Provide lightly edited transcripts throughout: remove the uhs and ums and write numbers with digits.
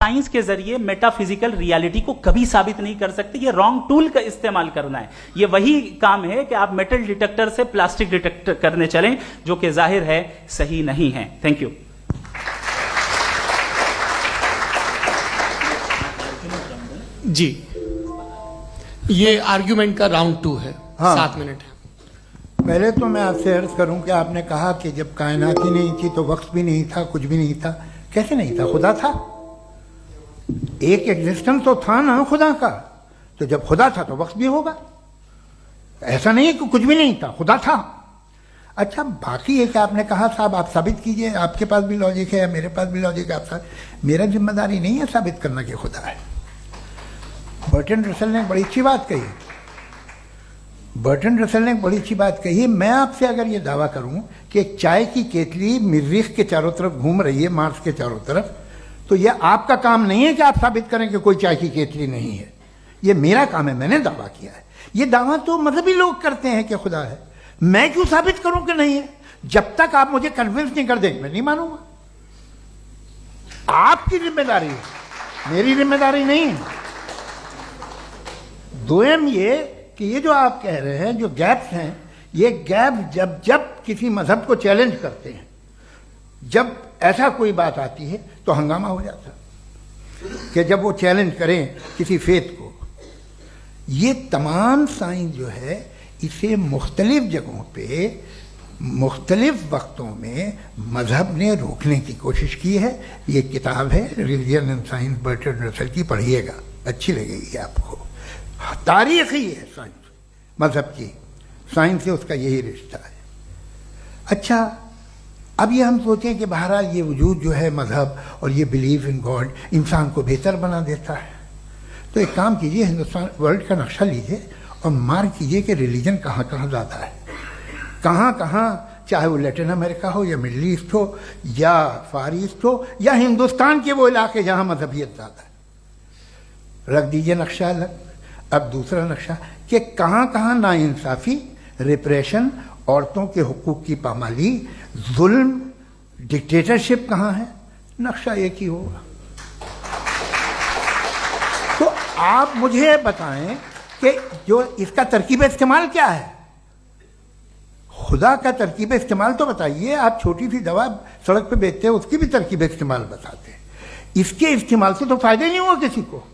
Science के जरिए metaphysical reality को कभी साबित नहीं कर सकते। ये रॉन्ग टूल का इस्तेमाल करना है। ये वही काम है कि आप मेटल डिटेक्टर से प्लास्टिक डिटेक्टर करने चलें, जो कि जाहिर है सही नहीं है। Thank you. जी, ये आर्ग्यूमेंट का राउंड 2 है। हाँ। 7 मिनट है। पहले तो मैं आपसे अर्ज करूं कि आपने कहा कि जब कायनात ही नहीं थी तो वक्त भी नहीं था, कुछ भी नहीं था। कैसे नहीं था? खुदा था। एक एग्जिस्टेंस तो था ना खुदा का। तो जब खुदा था तो वक्त भी होगा। ऐसा नहीं है कि कुछ भी नहीं था, खुदा था। अच्छा, बाकी एक आपने कहा साहब आप साबित कीजिए, आपके पास भी लॉजिक है, मेरे पास भी लॉजिक है। मेरा जिम्मेदारी नहीं है साबित करना कि खुदा है। बर्टन रसल ने बड़ी अच्छी बात कही। बर्टन रसल ने बड़ी अच्छी बात कही। मैं आपसे अगर ये दावा करूं कि एक चाय की केतली मरीख के चारों तरफ घूम रही है, मार्स के चारों तरफ, तो यह आपका काम नहीं है कि आप साबित करें कि कोई चाय की केतली नहीं है। यह मेरा काम है, मैंने दावा किया है। यह दावा तो मजहबी लोग करते हैं कि खुदा है। मैं क्यों साबित करूं कि नहीं है? जब तक आप मुझे कन्विंस नहीं कर देंगे मैं नहीं मानूंगा। आपकी जिम्मेदारी है, मेरी जिम्मेदारी नहीं है। दोयम ये कि ये जो आप कह रहे हैं, जो गैप्स हैं, ये गैप जब जब किसी मजहब को चैलेंज करते हैं, जब ऐसा कोई बात आती है तो हंगामा हो जाता है कि जब वो चैलेंज करें किसी फेथ को। ये तमाम साइंस जो है इसे मुख्तलिफ जगहों पे मुख्तलिफ वक्तों में मजहब ने रोकने की कोशिश की है। ये किताब है religion and science, Burton Russell की, पढ़िएगा, अच्छी लगेगी आपको। तारीख ही है साइंस, मजहब की साइंस से उसका यही रिश्ता है। अच्छा, अब ये हम सोचें कि बहरहाल ये वजूद जो है मजहब और ये बिलीव इन गॉड इंसान को बेहतर बना देता है। तो एक काम कीजिए, हिंदुस्तान वर्ल्ड का नक्शा लीजिए और मार्क कीजिए कि रिलीजन कहाँ कहाँ ज़्यादा है, कहाँ कहाँ, चाहे वो लैटिन अमेरिका हो या मिडल ईस्ट हो या फार ईस्ट हो या हिंदुस्तान के वो इलाके जहाँ मजहबियत ज़्यादा है। रख दीजिए नक्शा अलग। अब दूसरा नक्शा कि कहाँ कहाँ नाइंसाफ़ी, रिप्रेशन, औरतों के हुकूक की पामाली, जुल्म, डिक्टेटरशिप कहाँ है। नक्शा एक ही होगा। तो आप मुझे बताएं कि जो इसका तरकीब इस्तेमाल क्या है। खुदा का तरकीब इस्तेमाल तो बताइए। आप छोटी सी दवा सड़क पे बेचते हैं, उसकी भी तरकीब इस्तेमाल बताते हैं। इसके इस्तेमाल से तो फायदा नहीं हुआ किसी को।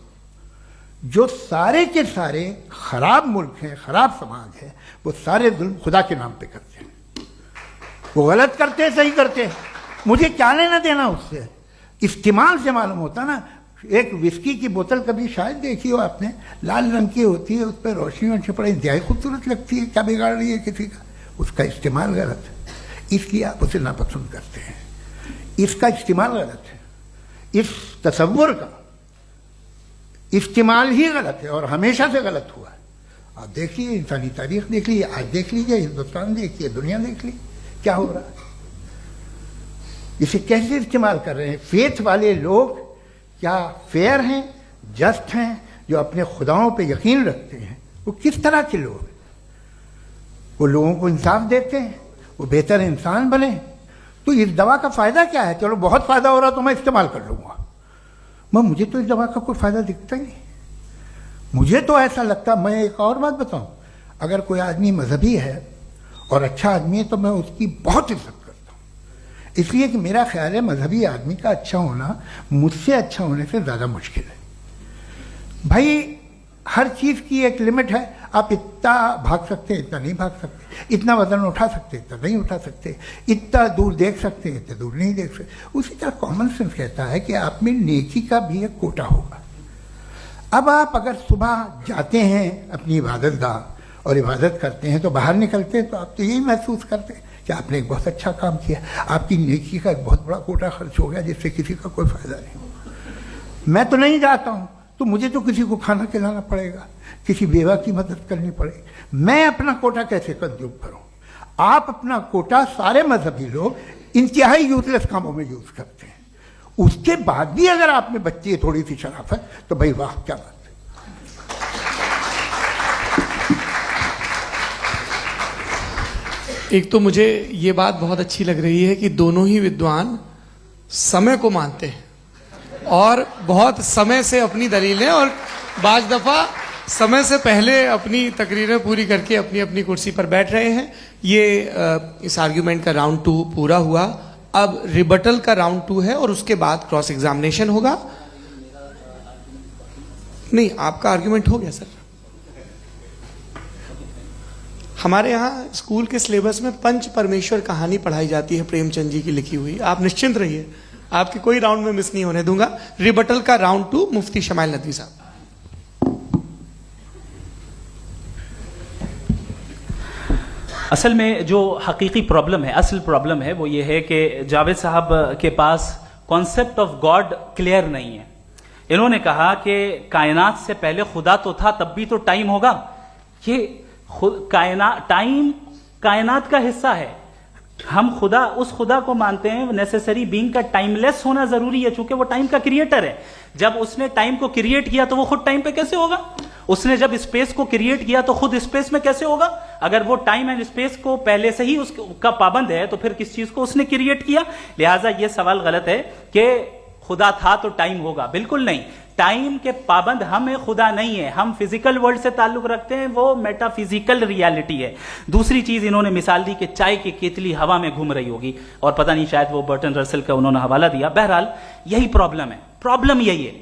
जो सारे के सारे खराब मुल्क हैं, खराब समाज है, वो सारे जुल्म खुदा के नाम पे करते हैं। वो गलत करते हैं, सही करते हैं, मुझे क्या लेना देना उससे। इस्तेमाल से मालूम होता ना। एक विस्की की बोतल कभी शायद देखी हो आपने, लाल रंग की होती है, उस पर रोशनी और छपड़ा इंतहाई खूबसूरत लगती है, क्या बिगाड़ रही है किसी का। उसका इस्तेमाल गलत है, इसलिए आप उसे नापसंद करते हैं। इसका इस्तेमाल गलत है, इस तसव्वुर का इस्तेमाल ही गलत है और हमेशा से गलत हुआ है। आप देखिए, इंसानी तारीख देख लीजिए, आज देख लीजिए, हिंदुस्तान देखिए, दुनिया देख लीजिए, क्या हो रहा है। इसे कैसे इस्तेमाल कर रहे हैं फेथ वाले लोग। क्या फेयर हैं, जस्ट हैं, जो अपने खुदाओं पे यकीन रखते हैं? वो किस तरह के लोग हैं? वो लोगों को इंसाफ देते हैं, वो बेहतर इंसान बने। तो इस दवा का फ़ायदा क्या है? चलो बहुत फ़ायदा हो रहा तो मैं इस्तेमाल कर लूँगा। मुझे तो इस दवा का कोई फ़ायदा दिखता ही नहीं। मुझे तो ऐसा लगता, मैं एक और बात बताऊं, अगर कोई आदमी मजहबी है और अच्छा आदमी है तो मैं उसकी बहुत इज्जत करता हूं। इसलिए कि मेरा ख्याल है मजहबी आदमी का अच्छा होना मुझसे अच्छा होने से ज़्यादा मुश्किल है। भाई, हर चीज़ की एक लिमिट है। आप इतना भाग सकते हैं, इतना नहीं भाग सकते। इतना वजन उठा सकते, इतना नहीं उठा सकते। इतना दूर देख सकते हैं, इतना दूर नहीं देख सकते। उसी तरह कॉमन सेंस कहता है कि आप में नेकी का भी एक कोटा होगा। अब आप अगर सुबह जाते हैं अपनी इबादत गाह और इबादत करते हैं, तो बाहर निकलते हैं तो आप तो यही महसूस करते हैं कि आपने एक बहुत अच्छा काम किया, आपकी नेकी का एक बहुत बड़ा कोटा खर्च हो गया जिससे किसी का कोई फ़ायदा नहीं हो। मैं तो नहीं जाता हूँ तो मुझे तो किसी को खाना खिलाना पड़ेगा, किसी बेवा की मदद करनी पड़ेगी। मैं अपना कोटा कैसे कंज्यूम करूं? आप अपना कोटा, सारे मजहबी लोग इंतहाई यूजलेस कामों में यूज करते हैं। उसके बाद भी अगर आप में बच्ची है थोड़ी सी शराफत, तो भाई वाह, क्या बात है। एक तो मुझे ये बात बहुत अच्छी लग रही है कि दोनों ही विद्वान समय को मानते हैं। और बहुत समय से अपनी दलीलें और बाज दफा समय से पहले अपनी तकरीरें पूरी करके अपनी अपनी कुर्सी पर बैठ रहे हैं। ये इस आर्ग्यूमेंट का राउंड 2 पूरा हुआ। अब रिबटल का राउंड 2 है और उसके बाद क्रॉस एग्जामिनेशन होगा। नहीं, आपका आर्ग्यूमेंट हो गया सर। हमारे यहाँ स्कूल के सिलेबस में पंच परमेश्वर कहानी पढ़ाई जाती है, प्रेमचंद जी की लिखी हुई। आप निश्चिंत रहिए, आपके कोई राउंड में मिस नहीं होने दूंगा। रिबटल का राउंड 2, मुफ्ती शमाइल नदवी साहब। असल में जो हकीकी प्रॉब्लम है, असल प्रॉब्लम है वो ये है कि जावेद साहब के पास कॉन्सेप्ट ऑफ गॉड क्लियर नहीं है। इन्होंने कहा कि कायनात से पहले खुदा तो था, तब भी तो टाइम होगा। ये टाइम कायनात का हिस्सा है। हम उस खुदा को मानते हैं, नेसेसरी बीइंग का टाइमलेस होना जरूरी है, चूंकि वो टाइम का क्रिएटर है। जब उसने टाइम को क्रिएट किया तो वो खुद टाइम पे कैसे होगा? उसने जब स्पेस को क्रिएट किया तो खुद स्पेस में कैसे होगा? अगर वो टाइम एंड स्पेस को पहले से ही उसका पाबंद है तो फिर किस चीज को उसने क्रिएट किया? लिहाजा ये सवाल गलत है कि खुदा था तो टाइम होगा। बिल्कुल नहीं, टाइम के पाबंद हम है, खुदा नहीं है। हम फिजिकल वर्ल्ड से ताल्लुक रखते हैं, वो मेटाफिजिकल रियलिटी है। दूसरी चीज इन्होंने मिसाल दी कि चाय की केतली हवा में घूम रही होगी, और पता नहीं शायद वो बर्टन रसल का उन्होंने हवाला दिया। बहरहाल यही प्रॉब्लम है। प्रॉब्लम यही है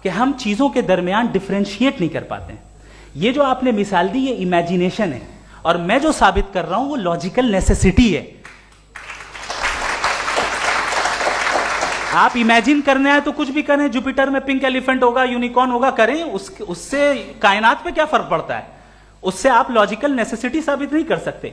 कि हम चीजों के दरमियान डिफरेंशिएट नहीं कर पाते हैं। ये जो आपने मिसाल दी ये इमेजिनेशन है, और मैं जो साबित कर रहा हूं वो लॉजिकल नेसेसिटी है। आप इमेजिन करने आए तो कुछ भी करें, जुपिटर में पिंक एलिफेंट होगा, यूनिकॉर्न होगा, करें, उससे कायनात पे क्या फर्क पड़ता है? उससे आप लॉजिकल नेसेसिटी साबित नहीं कर सकते।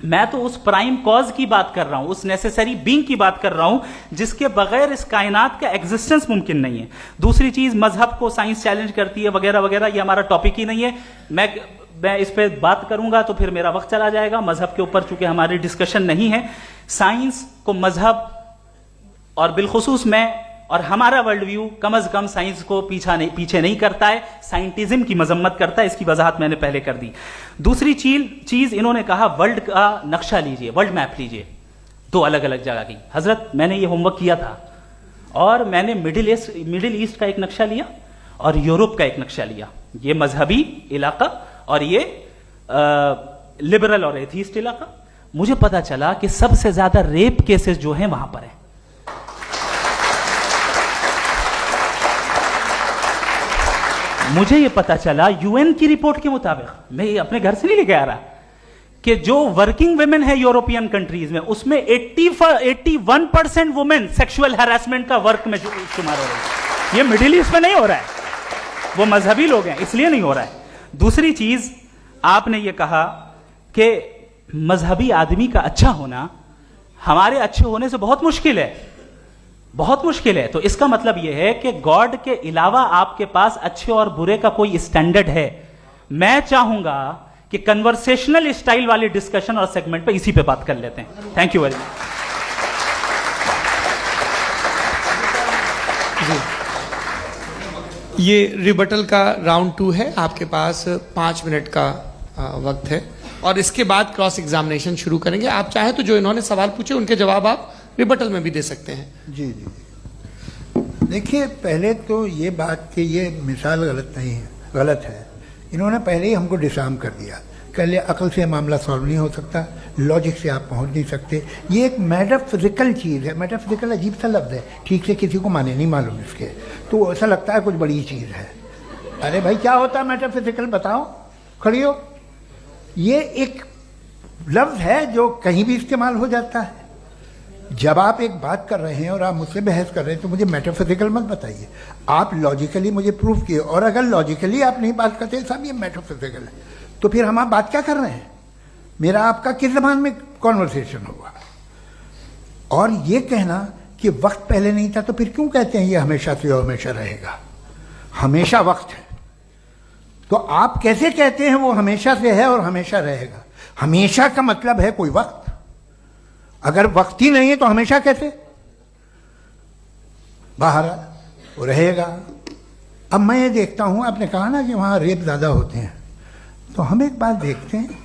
मैं तो उस प्राइम कॉज की बात कर रहा हूं, उस नेसेसरी बीइंग की बात कर रहा हूं जिसके बगैर इस कायनात का एग्जिस्टेंस मुमकिन नहीं है। दूसरी चीज, मजहब को साइंस चैलेंज करती है वगैरह वगैरह, ये हमारा टॉपिक ही नहीं है। मैं इस पे बात करूंगा तो फिर मेरा वक्त चला जाएगा। मजहब के ऊपर चूंकि हमारी डिस्कशन नहीं है, साइंस को मजहब और बिलखुसूस मैं और हमारा वर्ल्ड व्यू कम अज कम साइंस को पीछे नहीं करता है, साइंटिज्म की मजम्मत करता है। इसकी वजाहत मैंने पहले कर दी। दूसरी चीज इन्होंने कहा वर्ल्ड का नक्शा लीजिए, वर्ल्ड मैप लीजिए, 2 अलग अलग जगह की। हजरत, मैंने ये होमवर्क किया था और मैंने मिडिल ईस्ट का एक नक्शा लिया और यूरोप का एक नक्शा लिया। ये मजहबी इलाका और ये लिबरल और एथीस्ट इलाका। मुझे पता चला कि सबसे ज्यादा रेप केसेस जो हैं वहां पर है। मुझे यह पता चला यूएन की रिपोर्ट के मुताबिक, मैं ये अपने घर से नहीं लेके आ रहा, कि जो वर्किंग वुमेन है यूरोपियन कंट्रीज में, उसमें 81% वुमेन सेक्सुअल हैरेसमेंट का वर्क में शुमार हो रही है। ये मिडिल ईस्ट में नहीं हो रहा है, वो मजहबी लोग हैं इसलिए नहीं हो रहा है। दूसरी चीज, आपने ये कहा कि मजहबी आदमी का अच्छा होना हमारे अच्छे होने से बहुत मुश्किल है, बहुत मुश्किल है। तो इसका मतलब यह है कि गॉड के अलावा आपके पास अच्छे और बुरे का कोई स्टैंडर्ड है। मैं चाहूंगा कि कन्वर्सेशनल स्टाइल वाली डिस्कशन और सेगमेंट पे इसी पे बात कर लेते हैं। Thank you very much. ये रिबटल का राउंड 2 है। आपके पास 5 मिनट का वक्त है और इसके बाद क्रॉस एग्जामिनेशन शुरू करेंगे। आप चाहे तो जो इन्होंने सवाल पूछे उनके जवाब आप रिबटल में भी दे सकते हैं। जी जी, देखिए, पहले तो ये बात कि ये मिसाल गलत है। इन्होंने पहले ही हमको डिसार्म कर दिया। कह लिया अकल से मामला सॉल्व नहीं हो सकता, लॉजिक से आप पहुंच नहीं सकते। ये एक मेटाफिजिकल चीज़ है। मेटाफिजिकल अजीब सा लफ्ज़ है, ठीक से किसी को माने नहीं मालूम इसके, तो ऐसा लगता है कुछ बड़ी चीज़ है। अरे भाई, क्या होता है मेटाफिजिकल? बताओ, खड़ी हो। ये एक लफ्ज़ है जो कहीं भी इस्तेमाल हो जाता है। जब आप एक बात कर रहे हैं और आप मुझसे बहस कर रहे हैं तो मुझे मेटाफिजिकल मत बताइए, आप लॉजिकली मुझे प्रूव किए। और अगर लॉजिकली आप नहीं बात करते साहब ये मेटाफिजिकल है, तो फिर हम आप बात क्या कर रहे हैं? मेरा आपका किस ज़बान में कॉन्वर्सेशन होगा? और ये कहना कि वक्त पहले नहीं था, तो फिर क्यों कहते हैं ये हमेशा से और हमेशा रहेगा? हमेशा वक्त है, तो आप कैसे कहते हैं वो हमेशा से है और हमेशा रहेगा? हमेशा का मतलब है कोई वक्त। अगर वक्त ही नहीं है तो हमेशा कैसे? बाहर वो रहेगा। अब मैं ये देखता हूं, आपने कहा ना कि वहां रेप ज्यादा होते हैं, तो हम एक बात देखते हैं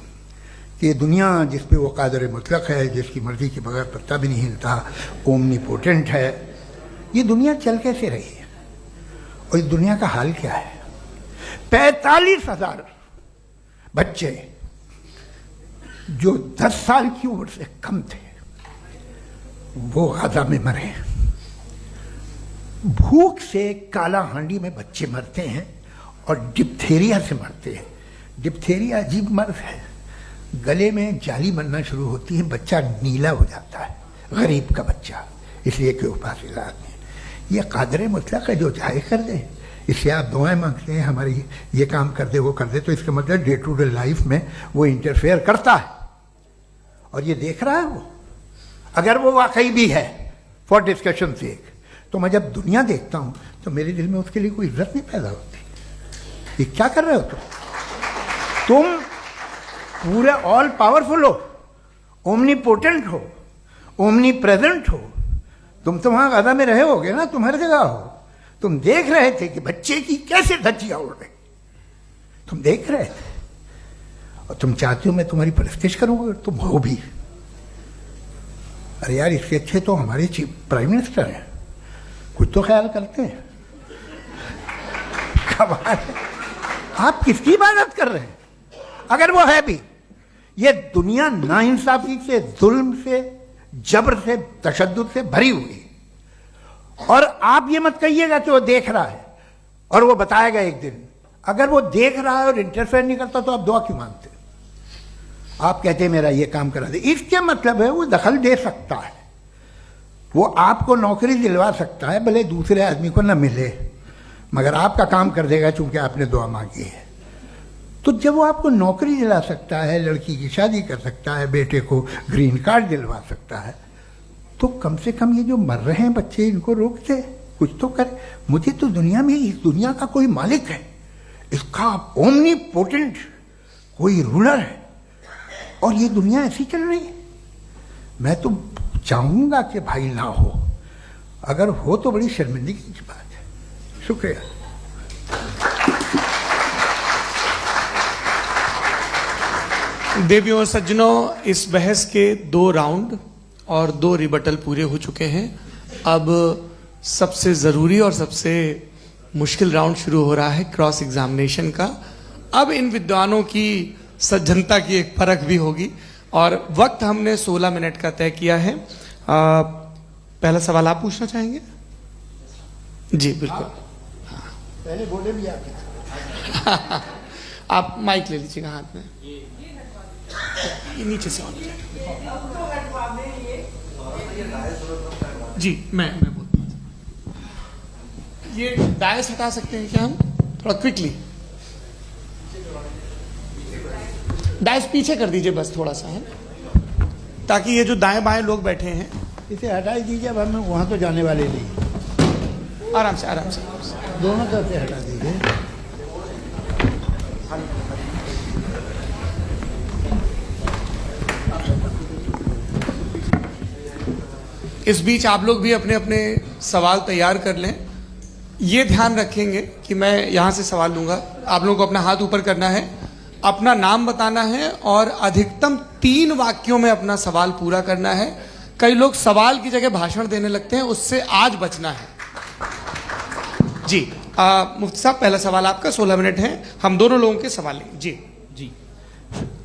कि दुनिया जिस पे वो कादर मुतलक है, जिसकी मर्जी के बगैर पत्ता भी नहीं हिलता, ओमनीपोटेंट है, ये दुनिया चल कैसे रही है? और इस दुनिया का हाल क्या है? 45,000 बच्चे जो 10 साल की उम्र से कम थे वो गाजा में मरे। भूख से काला हांडी में बच्चे मरते हैं और डिप्थेरिया से मरते हैं। डिप्थेरिया अजीब मर्ज है, गले में जाली बनना शुरू होती है, बच्चा नीला हो जाता है, गरीब का बच्चा, इसलिए कि उपास इलाज नहीं। ये कादर मुतलक है, जो चाहे कर दे। इससे आप दुआएं मांगते हैं हमारी ये काम कर दे वो कर दे, तो इसका मतलब डे टू डे लाइफ में वो इंटरफेयर करता है और ये देख रहा है वो। अगर वो वाकई भी है फॉर डिस्कशन सेक, तो मैं जब दुनिया देखता हूं तो मेरे दिल में उसके लिए कोई इज्जत नहीं पैदा होती। ये क्या कर रहे हो तुम पूरे ऑल पावरफुल हो, ओमनीपोटेंट हो, ओमनी प्रेजेंट हो। तुम तो वहां गाजा में रहे होगे ना, तुम हर जगह हो। तुम देख रहे थे कि बच्चे की कैसे धज्जियां उड़ रही, तुम देख रहे थे और तुम चाहते हो मैं तुम्हारी परस्तिश करूंगा, तुम हो भी। अरे यार, इसके अच्छे तो हमारे चीफ प्राइम मिनिस्टर हैं, कुछ तो ख्याल करते हैं। कमाल है। आप किसकी इबादत कर रहे हैं? अगर वो है भी, ये दुनिया नाइंसाफी से, जुल्म से, जबर से, तशद्दुद से भरी हुई है। और आप ये मत कहिएगा कि वो देख रहा है और वो बताएगा एक दिन। अगर वो देख रहा है और इंटरफेयर नहीं करता तो आप दुआ क्यों मांगते? आप कहते हैं मेरा ये काम करा दे, इसके मतलब है वो दखल दे सकता है, वो आपको नौकरी दिलवा सकता है, भले दूसरे आदमी को ना मिले, मगर आपका काम कर देगा चूंकि आपने दुआ मांगी है। तो जब वो आपको नौकरी दिला सकता है, लड़की की शादी कर सकता है, बेटे को ग्रीन कार्ड दिलवा सकता है, तो कम से कम ये जो मर रहे हैं बच्चे, इनको रोक दे, कुछ तो कर। मुझे तो दुनिया में, इस दुनिया का कोई मालिक है, इसका ओमनीपोटेंट कोई रूलर है, और ये दुनिया ऐसी चल रही है। मैं तो चाहूंगा कि भाई ना हो, अगर हो तो बड़ी शर्मिंदगी की बात है। शुक्रिया। देवियों और सज्जनों, इस बहस के 2 राउंड और 2 रिबटल पूरे हो चुके हैं। अब सबसे जरूरी और सबसे मुश्किल राउंड शुरू हो रहा है, क्रॉस एग्जामिनेशन का। अब इन विद्वानों की सज्जनता की एक परख भी होगी और वक्त हमने 16 मिनट का तय किया है। पहला सवाल आप पूछना चाहेंगे? जी बिल्कुल। पहले बोले भी आप आप माइक ले लीजिएगा हाथ में, ये नीचे से होना चाहिए। जी मैं बोलता हूँ, ये डायस हटा सकते हैं क्या हम थोड़ा क्विकली? डायस पीछे कर दीजिए बस थोड़ा सा, है, ताकि ये जो दाएं बाएं लोग बैठे हैं इसे हटा ही दीजिए। अब हम वहां तो जाने वाले नहीं, आराम से आराम से दोनों तरफ से हटा दीजिए। इस बीच आप लोग भी अपने अपने सवाल तैयार कर लें। ये ध्यान रखेंगे कि मैं यहां से सवाल लूंगा, आप लोगों को अपना हाथ ऊपर करना है, अपना नाम बताना है और अधिकतम 3 वाक्यों में अपना सवाल पूरा करना है। कई लोग सवाल की जगह भाषण देने लगते हैं, उससे आज बचना है। जी मुफ्ती साहब, पहला सवाल आपका, 16 मिनट है, हम दोनों लोगों के सवाल लेंगे। जी जी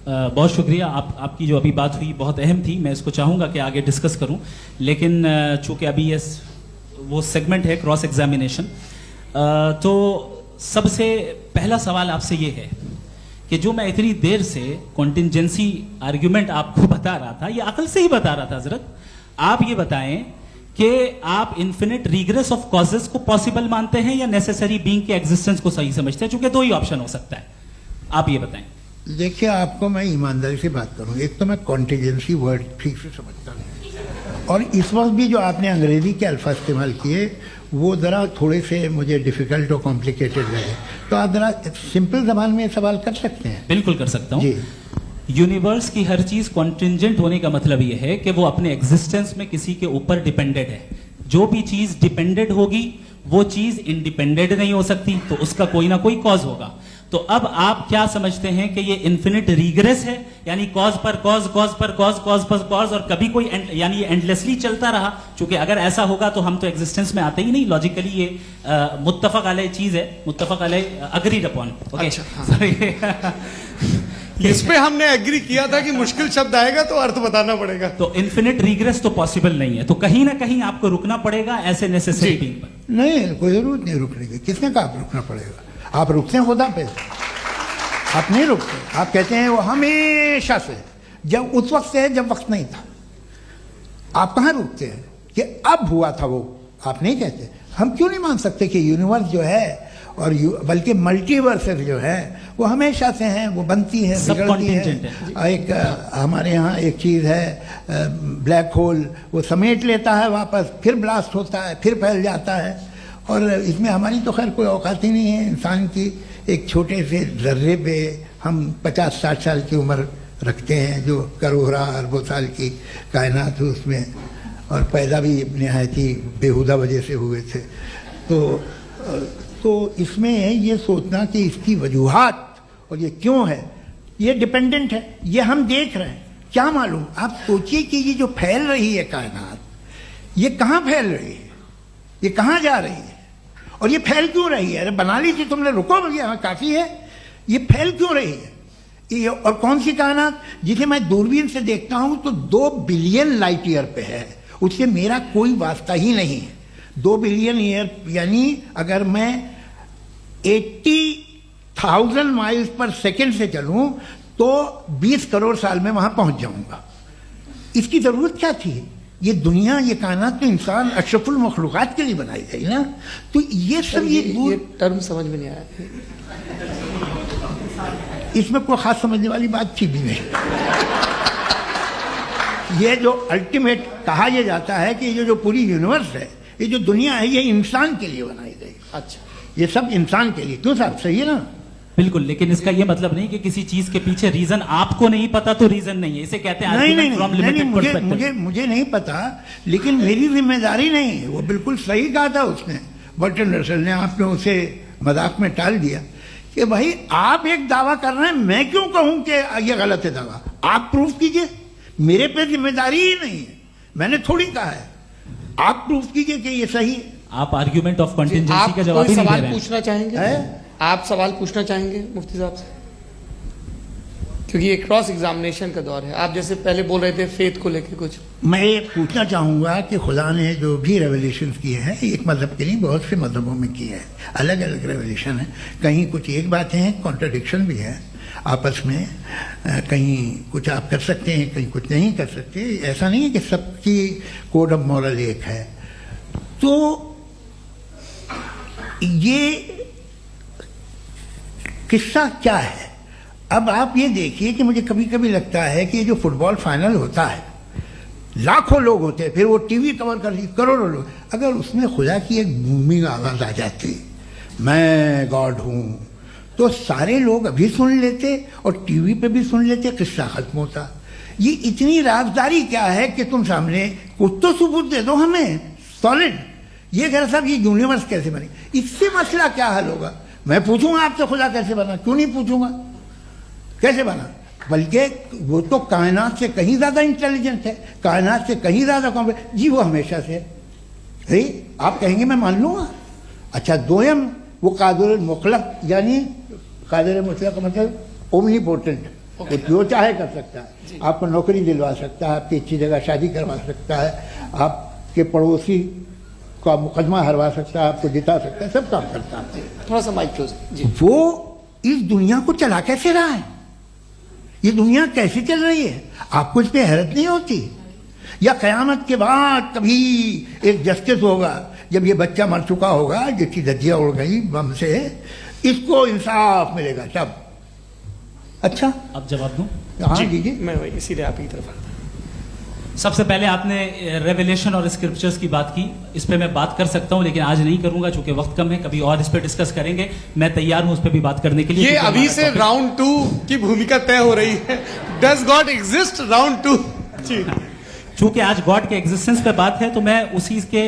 बहुत शुक्रिया। आपकी जो अभी बात हुई बहुत अहम थी, मैं इसको चाहूँगा कि आगे डिस्कस करूँ, लेकिन चूँकि अभी ये वो सेगमेंट है क्रॉस एग्जामिनेशन, तो सबसे पहला सवाल आपसे ये है कि जो मैं इतनी देर से कॉन्टिंजेंसी आर्ग्यूमेंट आपको बता रहा था, ये अकल से ही बता रहा था हजरत, आप ये बताएं कि आप इन्फिनिट रिग्रेस ऑफ कॉजेस को पॉसिबल मानते हैं या नेसेसरी बीइंग के एग्जिस्टेंस को सही समझते हैं? चूंकि 2 ही ऑप्शन हो सकता है, आप ये बताएं। देखिए, आपको मैं ईमानदारी से बात करूं, एक तो मैं कॉन्टिजेंसी वर्ड ठीक से समझता नहीं, और इस वक्त भी जो आपने अंग्रेजी के अल्फाज इस्तेमाल किए वो ज़रा थोड़े से मुझे डिफिकल्ट और कॉम्प्लिकेटेड लगे, तो आप ज़रा सिंपल जबान में सवाल कर सकते हैं? बिल्कुल कर सकता हूँ जी। यूनिवर्स की हर चीज कॉन्टिंजेंट होने का मतलब यह है कि वो अपने एग्जिस्टेंस में किसी के ऊपर डिपेंडेंट है। जो भी चीज डिपेंडेंट होगी वो चीज इंडिपेंडेंट नहीं हो सकती, तो उसका कोई ना कोई कॉज होगा। तो अब आप क्या समझते हैं कि ये इन्फिनिट रीग्रेस है, यानी कॉज पर कॉज, कॉज पर कॉज, कॉज पर कॉज, और कभी कोई यानी ये एंडलेसली चलता रहा? क्योंकि अगर ऐसा होगा तो हम तो एग्जिस्टेंस में आते ही नहीं। लॉजिकली ये मुत्तफक अलैह चीज है, मुत्तफक अलैह, अग्रीड अपॉन। ओके, इस पे हमने एग्री किया था कि मुश्किल शब्द आएगा तो अर्थ बताना पड़ेगा। तो इन्फिनिट रीग्रेस तो पॉसिबल नहीं है, तो कहीं ना कहीं आपको रुकना पड़ेगा ऐसे नेसेसरी बीइंग पर। नहीं, कोई जरूरत नहीं रुकने की। किसने कहा आप रुकना पड़ेगा? आप रुकते हैं खुदा पे, आप नहीं रुकते। आप कहते हैं वो हमेशा से, जब उस वक्त से है जब वक्त नहीं था। आप कहाँ रुकते हैं कि अब हुआ था वो? आप नहीं कहते। हम क्यों नहीं मान सकते कि यूनिवर्स जो है और बल्कि मल्टीवर्सेस जो है वो हमेशा से हैं, वो बनती है, बिगड़ती है। एक हमारे यहाँ एक चीज़ है ब्लैक होल, वो समेट लेता है वापस, फिर ब्लास्ट होता है, फिर फैल जाता है। और इसमें हमारी तो खैर कोई औकात ही नहीं है इंसान की। एक छोटे से जर्रे पे हम 50-60 साल की उम्र रखते हैं, जो करोड़ों अरबों साल की कायनात है उसमें, और पैदा भी नहायत ही बेहुदा वजह से हुए थे। तो इसमें ये सोचना कि इसकी वजूहात और ये क्यों है, ये डिपेंडेंट है, ये हम देख रहे हैं। क्या मालूम, आप सोचिए कि ये जो फैल रही है कायनात, ये कहाँ फैल रही है, ये कहाँ जा रही है, और ये फैल क्यों रही है? अरे बना ली थी तुमने, रुको भैया, काफ़ी है। ये फैल क्यों रही है? ये और कौन सी कायनात जिसे मैं दूरबीन से देखता हूं तो 2 बिलियन लाइट ईयर पे है, उससे मेरा कोई वास्ता ही नहीं है। 2 बिलियन ईयर यानी अगर मैं 80,000 माइल्स पर सेकेंड से चलूं तो 20 करोड़ साल में वहां पहुंच जाऊंगा। इसकी जरूरत क्या थी? ये दुनिया, ये कायनात तो इंसान अशरफुल मखलूकात के लिए बनाई गई ना। तो ये सब ये टर्म समझ में नहीं आया, इसमें कोई खास समझने वाली बात थी भी नहीं। ये जो अल्टीमेट कहा यह जाता है कि ये जो पूरी यूनिवर्स है, ये जो दुनिया है, ये इंसान के लिए बनाई गई। अच्छा, ये सब इंसान के लिए। क्यों साहब, सही है ना? बिल्कुल, लेकिन इसका ये मतलब नहीं कि किसी चीज के पीछे रीजन आपको नहीं पता तो रीजन नहीं है, इसे कहते हैं नहीं, मुझे नहीं पता, लेकिन मेरी जिम्मेदारी नहीं है। वो बिल्कुल सही कहा था उसने, बर्टन रसल ने। आपने उसे मजाक में टाल दिया कि भाई आप एक दावा कर रहे हैं, मैं क्यों कहूं कि ये गलत है दावा? आप प्रूफ कीजिए, मेरे पे जिम्मेदारी ही नहीं है, मैंने थोड़ी कहा है। आप प्रूफ कीजिए कि ये सही है। आप आर्ग्यूमेंट ऑफ कंटिंजेंसी का जवाब ही नहीं दे रहे हैं। पूछना चाहेंगे? आप सवाल पूछना चाहेंगे मुफ्ती साहब से? क्योंकि ये क्रॉस एग्जामिनेशन का दौर है। आप जैसे पहले बोल रहे थे फेथ को लेके कुछ, मैं ये पूछना चाहूंगा कि खुदा ने जो भी रेवल्यूशन किए हैं, एक मजहब के नहीं बहुत से मजहबों में किए हैं, अलग अलग रेवल्यूशन है। कहीं कुछ एक बातें हैं, कॉन्ट्रडिक्शन भी है आपस में, कहीं कुछ आप कर सकते हैं, कहीं कुछ नहीं कर सकते। ऐसा नहीं है कि सबकी कोड ऑफ मॉरल एक है। तो ये किस्सा क्या है? अब आप ये देखिए कि मुझे कभी कभी लगता है कि ये जो फुटबॉल फाइनल होता है, लाखों लोग होते हैं, फिर वो टीवी कवर कर ली, करोड़ों लोग, अगर उसमें खुदा की एक बूमिंग आवाज आ जाती, मैं गॉड हूं, तो सारे लोग अभी सुन लेते और टीवी पे भी सुन लेते, किस्सा खत्म होता। ये इतनी राजदारी क्या है कि तुम सामने कुछ तो सबूत दे दो हमें सॉलिड। ये कह साहब ये यूनिवर्स कैसे बनी, इससे मसला क्या हल होगा? मैं पूछूंगा आपसे खुदा कैसे बना? क्यों नहीं पूछूंगा कैसे बना? बल्कि वो तो कायनात से कहीं ज्यादा इंटेलिजेंट है, कायनात से कहीं ज्यादा कॉम्प्लेक्स। जी वो हमेशा से है। आप कहेंगे मैं मान लूंगा। अच्छा, दोयम वो कादिर मुतलक, यानी कादिर मुतलक का मतलब ओमनीपोटेंट, वो जो चाहे कर सकता है। आपको नौकरी दिलवा सकता है, आपकी अच्छी जगह शादी करवा सकता है, आपके पड़ोसी का मुकदमा हरवा सकता है, आपको जिता सकता है, सब काम करता है। थोड़ा सा माइक क्लोज जी। वो इस दुनिया को चला कैसे रहा है? ये दुनिया कैसे चल रही है? आपको इस पे हैरत नहीं होती? या कयामत के बाद कभी एक जस्टिस होगा, जब ये बच्चा मर चुका होगा, जिसकी धज्जियां उड़ गई बम से, इसको इंसाफ मिलेगा तब? अच्छा, अब जवाब दूं? हाँ दीजिए। मैं वही इसीलिए आप ही तरफ आता। सबसे पहले आपने रेवलेशन और स्क्रिप्चर्स की बात की, इस पे मैं बात कर सकता हूं लेकिन आज नहीं करूंगा चूंकि वक्त कम है, कभी और इस पे डिस्कस करेंगे। मैं तैयार हूं उस पे भी बात करने के लिए। ये अभी से राउंड 2 की भूमिका तय हो रही है। Does God exist round 2? चूंकि आज गॉड के एग्जिस्टेंस पे बात है तो मैं उसी के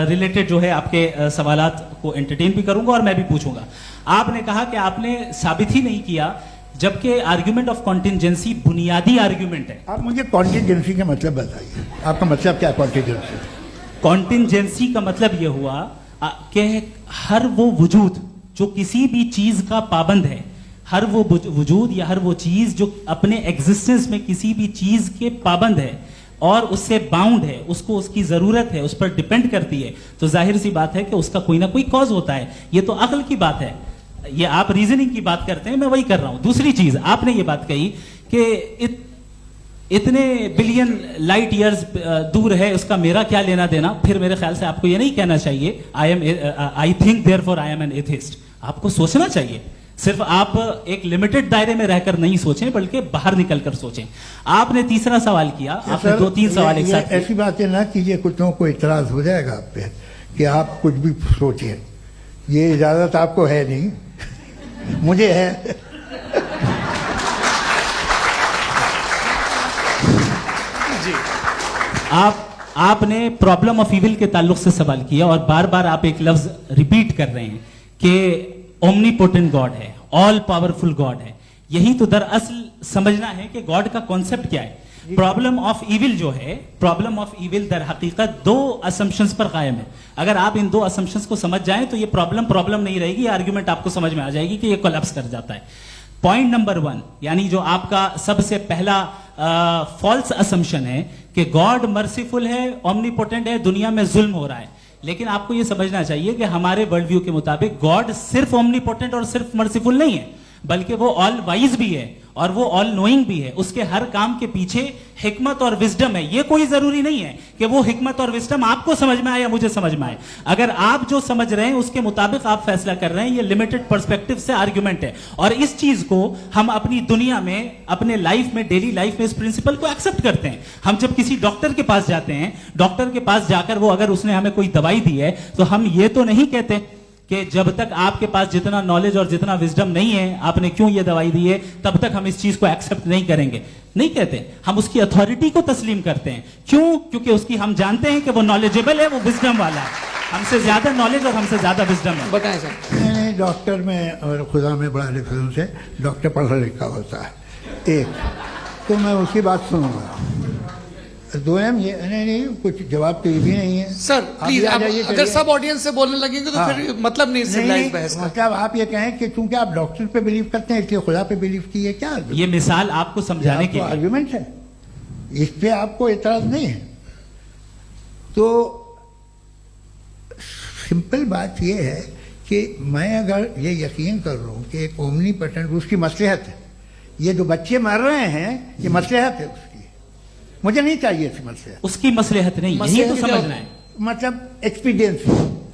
रिलेटेड जो है आपके सवालात आपको एंटरटेन भी करूंगा और मैं भी पूछूंगा। आपने कहा कि आपने साबित ही नहीं किया, जबकि आर्ग्यूमेंट ऑफ कॉन्टिजेंसी बुनियादी आर्ग्यूमेंट है। आप मुझे कॉन्टिजेंसी का मतलब बताइए, आपका मतलब क्या कॉन्टिजेंसी? कॉन्टिजेंसी का मतलब यह हुआ कि हर वो वजूद जो किसी भी चीज का पाबंद है, हर वो वजूद या हर वो चीज जो अपने एग्जिस्टेंस में किसी भी चीज के पाबंद है और उससे बाउंड है, उसको उसकी जरूरत है, उस पर डिपेंड करती है, तो जाहिर सी बात है कि उसका कोई ना कोई कॉज होता है। ये तो अक्ल की बात है, ये आप रीजनिंग की बात करते हैं, मैं वही कर रहा हूं। दूसरी चीज आपने ये बात कही कि इतने बिलियन लाइट ईयर्स दूर है, उसका मेरा क्या लेना देना। फिर मेरे ख्याल से आपको ये नहीं कहना चाहिए I think therefore I am an atheist. आपको सोचना चाहिए, सिर्फ आप एक लिमिटेड दायरे में रहकर नहीं सोचें, बल्कि बाहर निकलकर सोचें। आपने तीसरा सवाल किया, आपने 2-3 सवाल एक साथ। ऐसी बातें ना कीजिए, कुछ लोगों को इतराज हो जाएगा आप पे कि आप कुछ भी सोचिए। ये इजाजत आपको है नहीं, मुझे है। आपने प्रॉब्लम ऑफ इविल के ताल्लुक से सवाल किया और बार बार आप एक लफ्ज रिपीट कर रहे हैं कि ओमनीपोटेंट गॉड है, ऑल पावरफुल गॉड है। यही तो दरअसल समझना है कि गॉड का कॉन्सेप्ट क्या है। प्रॉब्लम ऑफ इविल जो है, प्रॉब्लम ऑफ इविल दर हकीकत 2 असम्पशंस पर कायम है। अगर आप इन 2 असम्पशंस को समझ जाएं तो ये प्रॉब्लम नहीं रहेगी, आर्ग्यूमेंट आपको समझ में आ जाएगी कि ये कोलैप्स कर जाता है। पॉइंट नंबर 1, यानी जो आपका सबसे पहला फॉल्स असम्पशन है कि गॉड मर्सीफुल है, ओमनीपोटेंट है, दुनिया में जुल्म हो रहा है। लेकिन आपको यह समझना चाहिए कि हमारे वर्ल्ड व्यू के मुताबिक गॉड सिर्फ ओमनीपोटेंट और सिर्फ मर्सीफुल नहीं है, बल्कि वो ऑल वाइज भी है और वो ऑल नोइंग भी है। उसके हर काम के पीछे हिकमत और विजडम है। ये कोई जरूरी नहीं है कि वो हिकमत और विजडम आपको समझ में आए या मुझे समझ में आए। अगर आप जो समझ रहे हैं उसके मुताबिक आप फैसला कर रहे हैं, ये लिमिटेड पर्सपेक्टिव से आर्ग्यूमेंट है। और इस चीज को हम अपनी दुनिया में, अपने लाइफ में, डेली लाइफ में इस प्रिंसिपल को एक्सेप्ट करते हैं। हम जब किसी डॉक्टर के पास जाते हैं, डॉक्टर के पास जाकर वो अगर उसने हमें कोई दवाई दी है, तो हम ये तो नहीं कहते कि जब तक आपके पास जितना नॉलेज और जितना विजडम नहीं है, आपने क्यों ये दवाई दी है, तब तक हम इस चीज को एक्सेप्ट नहीं करेंगे। नहीं कहते, हम उसकी अथॉरिटी को तस्लीम करते हैं। क्यों? क्योंकि उसकी हम जानते हैं कि वो नॉलेजेबल है, वो विजडम वाला है, हमसे ज्यादा नॉलेज और हमसे ज्यादा विजडम है। बताएं सर। नहीं, डॉक्टर में और खुदा में बड़ा डिफरेंस है। डॉक्टर पढ़ा लिखा होता है, एक तो मैं उसकी बात सुनूंगा। 2 ये नहीं, कुछ जवाब तो ये भी नहीं है सर। प्लीज अगर सब ऑडियंस से बोलने लगेंगे तो फिर मतलब नहीं सिविलाइज्ड बहस का। मतलब आप ये कहें कि चूंकि आप डॉक्टर पे बिलीव करते हैं इसलिए खुदा पे बिलीव किए, क्या ये मिसाल आपको समझाने के लिए आर्गुमेंट है, इस पे आपको एतराज नहीं है। तो सिंपल बात ये है कि मैं अगर ये यकीन कर लूं कि एक ओमनीपोटेंट, उसकी मसलहत है, ये जो बच्चे मर रहे हैं ये मसलहत है उसकी, मुझे नहीं चाहिए इसकी मसलहत। उसकी मसलहत नहीं, यही तो समझना है, मतलब एक्सपीरियंस।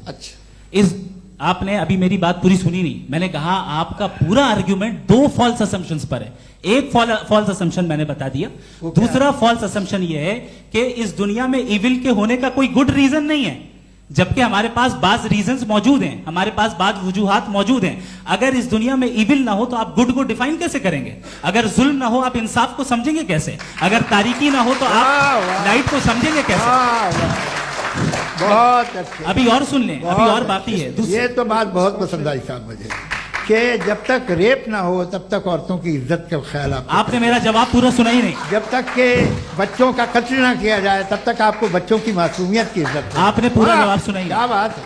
अच्छा, इस आपने अभी मेरी बात पूरी सुनी नहीं। मैंने कहा आपका पूरा आर्ग्यूमेंट 2 फॉल्स असम्पशंस पर है। एक फॉल्स असम्पशन मैंने बता दिया, दूसरा फॉल्स असम्पशन यह है कि इस दुनिया में इविल के होने का कोई गुड रीजन नहीं है, जबकि हमारे पास बाज रीजंस मौजूद हैं, हमारे पास बाज वजूहात मौजूद हैं। अगर इस दुनिया में इविल ना हो तो आप गुड को डिफाइन कैसे करेंगे? अगर जुल्म ना हो आप इंसाफ को समझेंगे कैसे? अगर तारीकी ना हो तो आप लाइट को समझेंगे कैसे? बहुत अच्छे। अभी और सुन लें, अभी और बाकी है। ये तो बात बहुत पसंद आई साहब मुझे कि जब तक रेप ना हो तब तक औरतों की इज्जत का ख्याल आपने मेरा जवाब पूरा सुना ही नहीं। जब तक के बच्चों का कत्ल ना किया जाए तब तक आपको बच्चों की मासूमियत की इज्जत। आपने पूरा जवाब सुना ही नहीं। क्या बात है,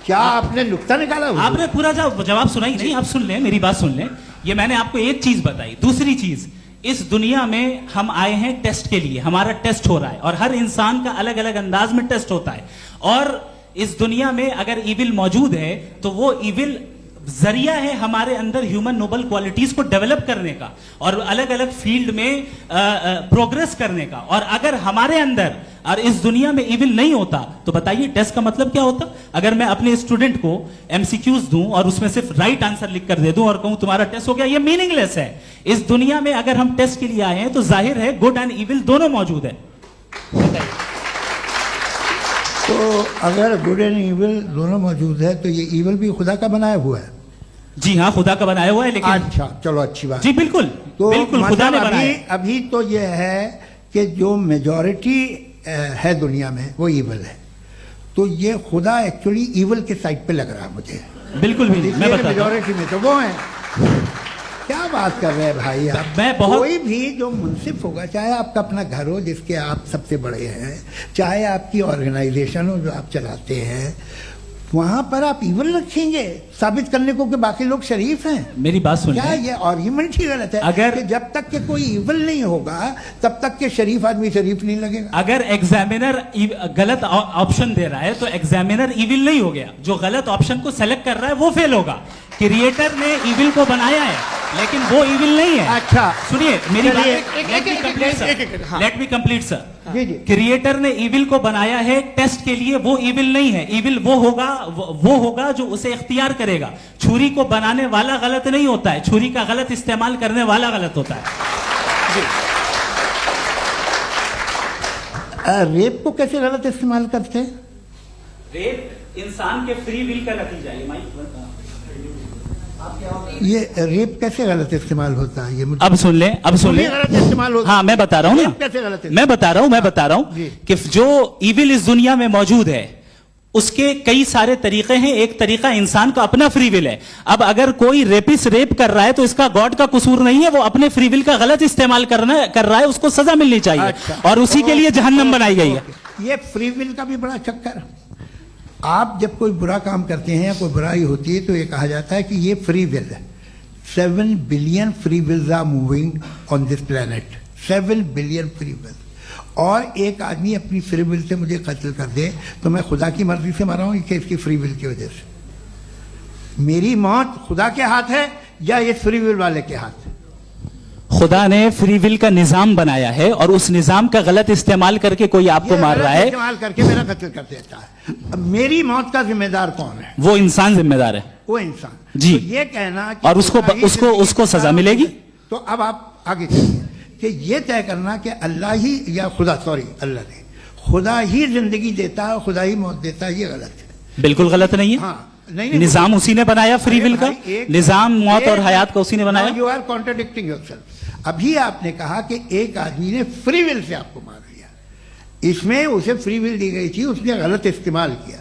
क्या आपने नुक्ता निकाला? आपने पूरा जवाब सुना ही नहीं। आप सुन लें, मेरी बात सुन लें। ये मैंने आपको एक चीज बताई। दूसरी चीज, इस दुनिया में हम आए हैं टेस्ट के लिए, हमारा टेस्ट हो रहा है और हर इंसान का अलग अलग अंदाज में टेस्ट होता है। और इस दुनिया में अगर इविल मौजूद है तो वो इविल जरिया है हमारे अंदर ह्यूमन नोबल क्वालिटीज को डेवलप करने का और अलग अलग फील्ड में प्रोग्रेस करने का। और अगर हमारे अंदर और इस दुनिया में इविल नहीं होता तो बताइए टेस्ट का मतलब क्या होता? अगर मैं अपने स्टूडेंट को एमसीक्यूज दूं और उसमें सिर्फ राइट आंसर लिख कर दे दूं और कहूं तुम्हारा टेस्ट हो गया, ये मीनिंगलेस है। इस दुनिया में अगर हम टेस्ट के लिए आए हैं तो जाहिर है गुड एंड इविल दोनों मौजूद है। तो अगर गुड एंड इविल दोनों मौजूद है तो ये इविल भी खुदा का बनाया हुआ है? जी हाँ, खुदा का बनाया हुआ है। लेकिन अच्छा, चलो अच्छी बात। जी बिल्कुल, तो बिल्कुल खुदा ने बनाया। अभी तो ये है कि जो मेजॉरिटी है दुनिया में वो इविल है। तो तो ये खुदा एक्चुअली ईवल के साइड पे लग रहा है मुझे। बिल्कुल भी नहीं, मैं बताता हूं। मेजोरिटी में तो वो है। क्या बात कर रहे हैं भाई आप। मैं बहुत कोई भी जो मुंसिफ होगा, चाहे आपका अपना घर हो जिसके आप सबसे बड़े हैं, चाहे आपकी ऑर्गेनाइजेशन हो जो आप चलाते हैं, वहां पर आप इवन रखेंगे साबित करने को कि बाकी लोग शरीफ हैं। मेरी बात सुनिए। क्या ये आर्ग्यूमेंट ही गलत है? अगर कि जब तक के कोई इवल नहीं होगा तब तक के शरीफ आदमी शरीफ नहीं लगेगा। अगर एग्जामिनर गलत ऑप्शन दे रहा है तो एग्जामिनर इविल नहीं हो गया, जो गलत ऑप्शन को सेलेक्ट कर रहा है वो फेल होगा। क्रिएटर ने इविल को बनाया है लेकिन वो इविल नहीं है। अच्छा सुनिए मेरी बात, हाँ। Let me complete sir. जी जी। क्रिएटर ने इविल को बनाया है टेस्ट के लिए, वो इविल नहीं है। इविल वो होगा जो उसे इख्तियार करेगा। छुरी को बनाने वाला गलत नहीं होता है, छुरी का गलत इस्तेमाल करने वाला गलत होता है। रेप को कैसे गलत इस्तेमाल करते हैं? रेप इंसान के फ्री विल का नतीजा है। ये रेप कैसे गलत इस्तेमाल होता है? ये मुझे अब सुन लें, अब सुन लें। गलत इस्तेमाल होता है। हाँ मैं बता रहा हूँ ना, कैसे गलत मैं बता रहा हूँ जी। कि जो इविल इस दुनिया में मौजूद है उसके कई सारे तरीके हैं। एक तरीका इंसान का अपना फ्री विल है। अब अगर कोई रेपिस्ट रेप कर रहा है तो इसका गॉड का कसूर नहीं है, वो अपने फ्री विल का गलत इस्तेमाल कर रहा है, उसको सजा मिलनी चाहिए। अच्छा। और उसी के लिए जहन्नम बनाई गई है। ये फ्री विल का भी बड़ा चक्कर। आप जब कोई बुरा काम करते हैं या कोई बुराई होती है तो ये कहा जाता है कि ये फ्री विल है। 7 billion free wills are moving on this planet. 7 billion free will. और एक आदमी अपनी फ्री विल से मुझे कत्ल कर दे तो मैं खुदा की मर्जी से मरा हूं कि इसकी फ्री विल की वजह से? मेरी मौत खुदा के हाथ है या ये फ्री विल वाले के हाथ है? खुदा ने फ्री विल का निजाम बनाया है और उस निजाम का गलत इस्तेमाल करके कोई आपको मार रहा है, इस्तेमाल करके मेरा कत्ल कर देता है। अब मेरी मौत का जिम्मेदार कौन है? वो इंसान जिम्मेदार है। वो इंसान। जी। तो ये कहना कि और उसको सजा मिलेगी। तो अब आप आगे चलिए कि ये तय करना कि अल्लाह ही या खुदा, सॉरी अल्लाह ने, खुदा ही जिंदगी देता है, खुदा ही मौत देता है, ये गलत है। बिल्कुल गलत नहीं है। हाँ, नहीं, निजाम उसी ने बनाया फ्री विल का। निजाम मौत और हयात का उसी ने बनाया। You are contradicting yourself. अभी आपने कहा कि एक आदमी ने फ्री विल से आपको मार दिया, इसमें उसे फ्री विल दी गई थी, उसने गलत इस्तेमाल किया।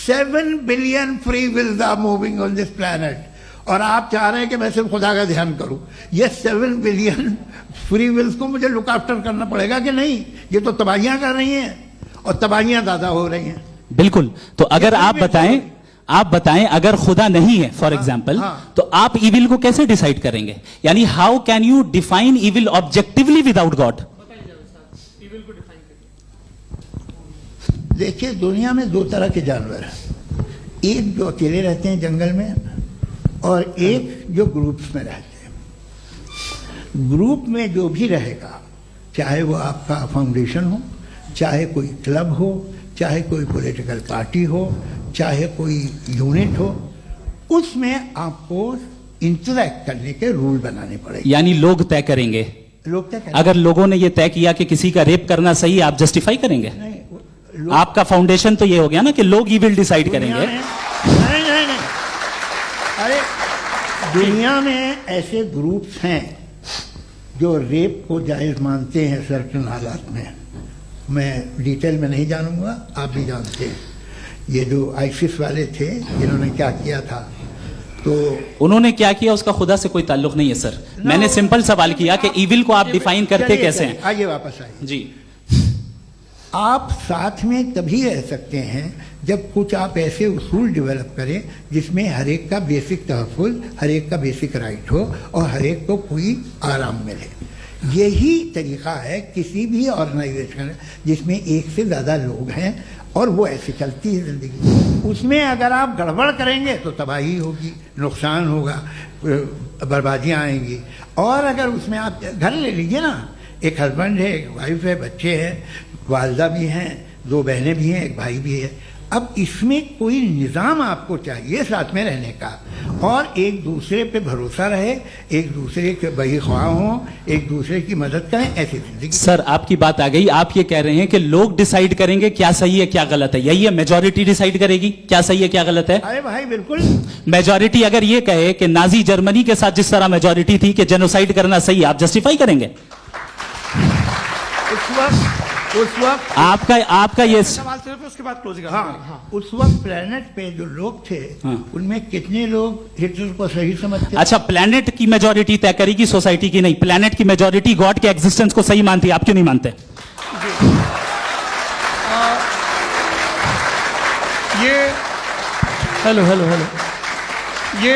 7 billion free wills are moving on this planet और आप चाह रहे हैं कि मैं सिर्फ खुदा का ध्यान करूं। ये 7 बिलियन फ्री विल्स को मुझे लुक आफ्टर करना पड़ेगा कि नहीं? ये तो तबाहियां कर रही हैं और तबाहियां ज्यादा हो रही हैं। बिल्कुल। तो अगर आप बताएं अगर खुदा नहीं है फॉर एग्जाम्पल, हाँ। तो आप इविल को कैसे डिसाइड करेंगे? यानी how can you define evil objectively without God? देखिए दुनिया में 2 तरह के जानवर हैं। एक जो अकेले रहते हैं जंगल में और एक जो ग्रुप्स में रहते हैं। ग्रुप में जो भी रहेगा, चाहे वो आपका फाउंडेशन हो, चाहे कोई क्लब हो, चाहे कोई पॉलिटिकल पार्टी हो, चाहे कोई यूनिट हो, उसमें आपको इंटरैक्ट करने के रूल बनाने पड़ेंगे। यानी लोग तय करेंगे। लोग तय करेंगे। अगर लोगों ने यह तय किया कि किसी का रेप करना सही है, आप जस्टिफाई करेंगे? नहीं, आपका फाउंडेशन तो ये हो गया ना कि लोग इविल डिसाइड करेंगे। नहीं। अरे दुनिया में ऐसे ग्रुप्स हैं जो रेप को जायज मानते हैं सर्टेन हालात में। मैं डिटेल में नहीं जानूंगा, आप भी जानते हैं। ये जो आईसिस वाले थे जिन्होंने क्या किया था, तो उन्होंने क्या किया उसका खुदा से कोई ताल्लुक नहीं है सर। मैंने सिंपल सवाल किया कि इविल को आप डिफाइन करते कैसे हैं? आइए वापस आइए जी। आप साथ में तभी रह सकते हैं जब कुछ आप ऐसे उसूल डेवलप करें जिसमें हर एक का बेसिक तहफ़्फ़ुज़, हर एक का बेसिक राइट हो और हर एक को कोई आराम मिले। यही तरीका है किसी भी ऑर्गेनाइजेशन जिसमें एक से ज़्यादा लोग हैं और वो ऐसे चलती है ज़िंदगी। उसमें अगर आप गड़बड़ करेंगे तो तबाही होगी, नुकसान होगा, बर्बादियाँ आएंगी। और अगर उसमें आप घर ले लीजिए ना, एक हस्बैंड है, एक वाइफ है, बच्चे हैं, वालदा भी हैं, 2 बहनें भी हैं, एक भाई भी है। अब इसमें कोई निज़ाम आपको चाहिए साथ में रहने का और एक दूसरे पे भरोसा रहे, एक दूसरे के बहीख्वाह हों, एक दूसरे की मदद करें, ऐसी जिंदगी। सर आपकी बात आ गई। आप ये कह रहे हैं कि लोग डिसाइड करेंगे क्या सही है क्या गलत है, यही है? मेजॉरिटी डिसाइड करेगी क्या सही है क्या गलत है? अरे भाई बिल्कुल। मेजॉरिटी अगर ये कहे कि नाजी जर्मनी के साथ जिस तरह मेजॉरिटी थी कि जेनोसाइड करना सही है, आप जस्टिफाई करेंगे? उस वक्त आपका ये सवाल सिर्फ उसके बाद क्लोजिंग। हाँ, उस वक्त प्लेनेट पे जो लोग थे उनमें कितने लोग हिटलर को सही समझते? अच्छा, प्लेनेट की मेजोरिटी तय करेगी, सोसाइटी की नहीं। प्लेनेट की मेजोरिटी गॉड के एग्जिस्टेंस को सही मानती है, आप क्यों नहीं मानते? ये हेलो ये